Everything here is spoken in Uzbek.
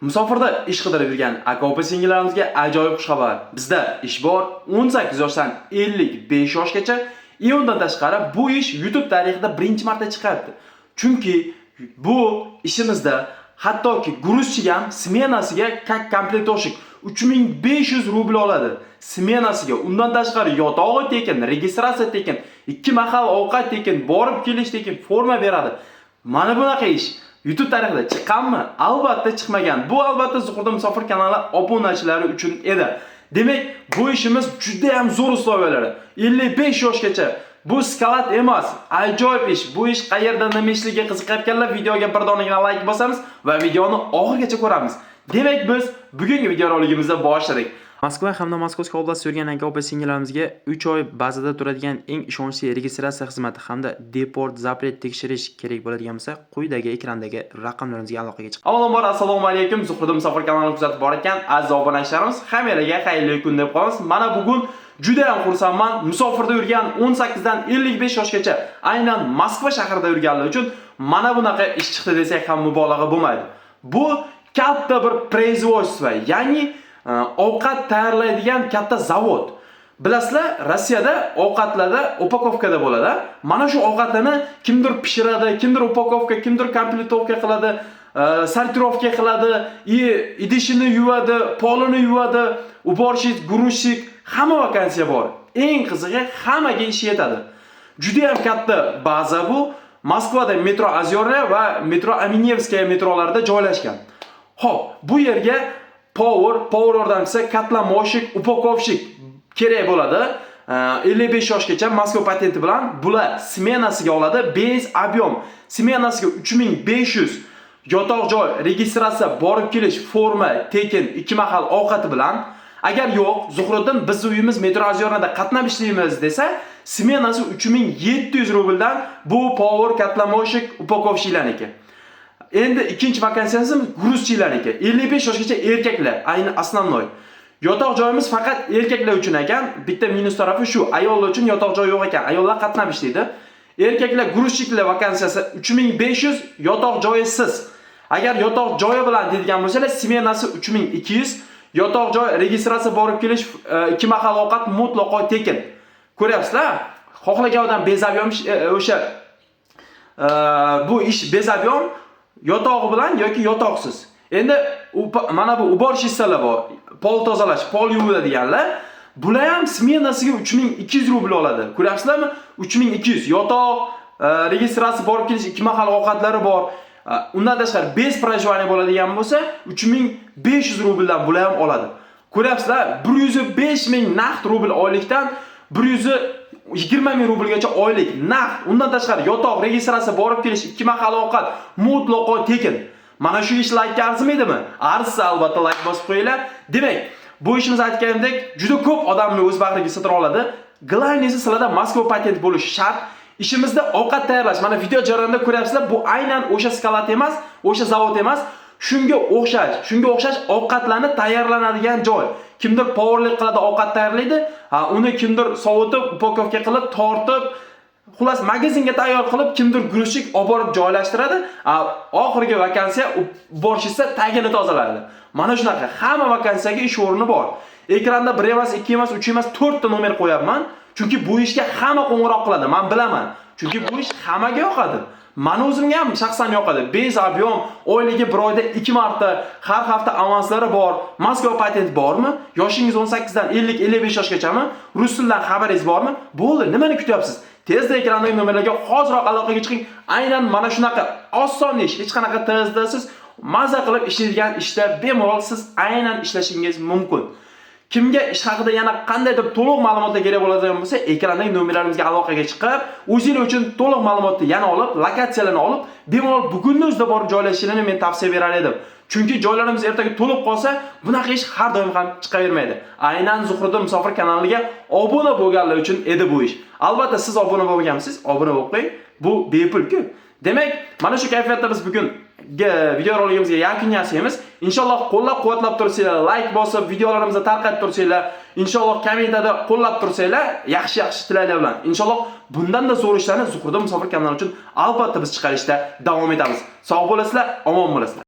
Musofirda ish qidirib yurgan aka-opa singillarimizga ajoyib xushxabar. Bizda ish bor. 18 yoshdan 55 yoshgacha. Undan tashqari bu ish YouTube tarixida birinchi marta chiqyapti. Chunki bu ishimizda hattoki gruzchiga ham smenasiga как komplektoshik 3500 rubl oladi. Smenasiga. Undan tashqari yotog'i tekin, registratsiya tekin, 2 mahal ovqat tekin, borib kelish tekin, forma beradi. Mana bunaqa ish YouTube tarixida chiqqanmi? Albatta chiqmagan. Bu albatta Zuhurda Musofir kanali obunachilari uchun edi. Demak, bu ishimiz juda ham zo'r usloviyalar. 55 yoshgacha. Bu skalat emas, ajoyib ish. Bu ish qayerda nima ishligiga qiziqayotganlar videoga bir donagina like bosamiz va videoni oxirigacha ko'ramiz. Demak, biz bugungi videorolikimizni boshladik. Moskva hamda Moskovskiy oblastida yurgan aka-opa singillarimizga 3 oy bazada turadigan eng ishonchli registratsiya xizmati hamda deport zapret tekshirish kerak bo'ladigan bo'lsa, quyidagi ekrandagi raqamlarimizga aloqaga chiqing. Avvalambor assalomu alaykum. Zuhurda Musofir kanalini kuzatib borayotgan aziz obunachilarimiz, hammalarga xayrli kun deb qolamiz. Mana bugun juda ham xursandman. Musofirda yurgan 18 dan 55 yoshgacha aynan Moskva shahrida yurganlar uchun mana bunaqa ish chiqdi desak ham mubolag'a bo'lmaydi. Bu katta bir производство, ya'ni ovqat tayyorlaydigan katta zavod. Bilasizlar, Rossiyada ovqatlarda upakovkada bo'ladi. Mana shu ovqatlarni kimdir pishiradi, kimdir upakovka, kimdir kompletovka qiladi, sortirovka qiladi, idishini yuvadi, polini yuvadi, uborshik, gurushik, hamma vakansiya bor. Eng qizig'i hammaga ish yetadi. Juda ham katta baza bu. Moskvada metro Ozyorna va metro Aminevskaya metrolarida joylashgan. Xo'p, bu yerga power yordamchisi, katlamoshik, upakovshik kerak bo'ladi. 55 yoshgacha Moskva patenti bilan bular smenasiga oladi. Bez объем smenasiga 3500, yotoq joy, registratsiya, borib kelish, forma, tekin, 2 mahal ovqati bilan. Agar yo'q, Zuhriddin biz uyimiz metro Ozyornada qatnab ishlaymiz desa, smenasi 3700 rubldan bu power, katlamoshik, upakovshiklarniki. Endi ikkinchi vakansiyamiz gruzchilarniki. 55 yoshgacha erkaklar, ayni основной. Yotoq joyimiz faqat erkaklar uchun ekan. Bitta minus tarafi shu, ayollar uchun yotoq joy yo'q ekan. Ayollar qatnab ishlaydi. Erkaklar gruzchiklar vakansiyasi 3500, yotoq joyisiz. Agar yotoq joyi bilan deydigan bo'lsalar, smenasi 3200, yotoq joy, registratsiya, borib kelish, 2 mahal ovqat mutlaqo tekin. Ko'ryapsizlar? Xohlagan odam bezabyom o'sha bu ish bezabyom yotog'i bilan yoki yotoqsiz. Endi mana bu uborshistlar bor. Pol tozalash, pol yuviladiganlar. Bular ham smenasiga 3200 rubl oladi. Ko'ryapsizlarmi? 3200 yotoq, registratsiya, borib kelish, 2 mahal ovqatlari bor. Undan tashqari bez проживание bo'ladigan bo'lsa, 3500 rubldan bular ham oladi. Ko'ryapsizlar? 105 ming naqd rubl oylikdan 120 ming rublgacha oylik naqd. Undan tashqari yotoq, registratsiya, borib kelish, 2 mahal ovqat mutlaqo tekin. Mana shu ish like arzimaydimi? Arzisa albatta like bosib qo'yinglar. Demak, bu ishimiz aytganimdek juda ko'p odamni o'z bag'riga sig'dira oladi. Glavniysi sizlarda Moskva patent bo'lishi shart. Ishimizda ovqat tayyorlash. Mana video jarayonida ko'ryapsizlar, bu aynan o'sha skalat emas, o'sha zavod emas. Shunga o'xshash ovqatlarni tayyorlanadigan joy. Kimdir powerlik qiladi, ovqat tayyorlaydi, uni kimdir sovutib, upakovka qilib, tortib, xullas magazinga tayyor qilib, kimdir gruzchik olib borib joylashtiradi. Oxirgi vakansiya borishsa tagini tozalaydi. Mana shunaqa hamma vakansiyaga ish o'rni bor. Ekranda 1 emas, 2 emas, 3 emas, 4 ta nomer qo'yapman. Chunki bu ishga hamma qo'ng'iroq qiladi, men bilaman. Chunki bu ish hammaga yoqadi. Meni o'zimga ham shaxsan yoqadi. Bez объем oyligi bir oyda 2 marta, har hafta avanslari bor. Moskva patent bormi? Yoshingiz 18 dan 50-55 yoshgachami? Rus tilidan xabaringiz bormi? Bo'ldi, nimani kutyapsiz? Tezda ekrandagi nomerlarga hoziroq aloqaga chiqing. Aynan mana shunaqa oson ish, hech qanaqa tezda maza qilib ishlaydigan ishda bemalol siz aynan ishlashingiz mumkin. Kimga ish haqida yana qandaydir to'liq ma'lumotlar kerak bo'ladigan bo'lsa, ekrandagi nomerlarimizga aloqaga chiqib, o'zingiz uchun to'liq ma'lumotni yana olib, lokatsiyalarni olib, bemalol bugunning o'zida borib joylashingizni men tavsiya berar edim. Chunki joylarimiz ertaga to'liq qolsa, bunaqa ish har doim ham chiqavermaydi. Aynan Zuhurda Musofir kanaliga obuna bo'lganlar uchun edi bu ish. Albatta siz obuna bo'lgansiz, obuna bo'lib qo'ying. Bu bepul-ku. Demak, mana shu kayfiyatda biz bugun videoroligimizga yakun yasaymiz. Inshaalloh qo'llab-quvvatlab tursanglar, like bosib, videolarimizni tarqatib tursanglar, inshaalloh kommentarda qo'llab tursanglar, yaxshi tilaylar bilan. Inshaalloh bundan-da zo'r ishlarni Zuhurda Musofir kanali uchun albatta biz chiqarishda davom etamiz. Sog' bo'lasizlar, omon bo'lasizlar.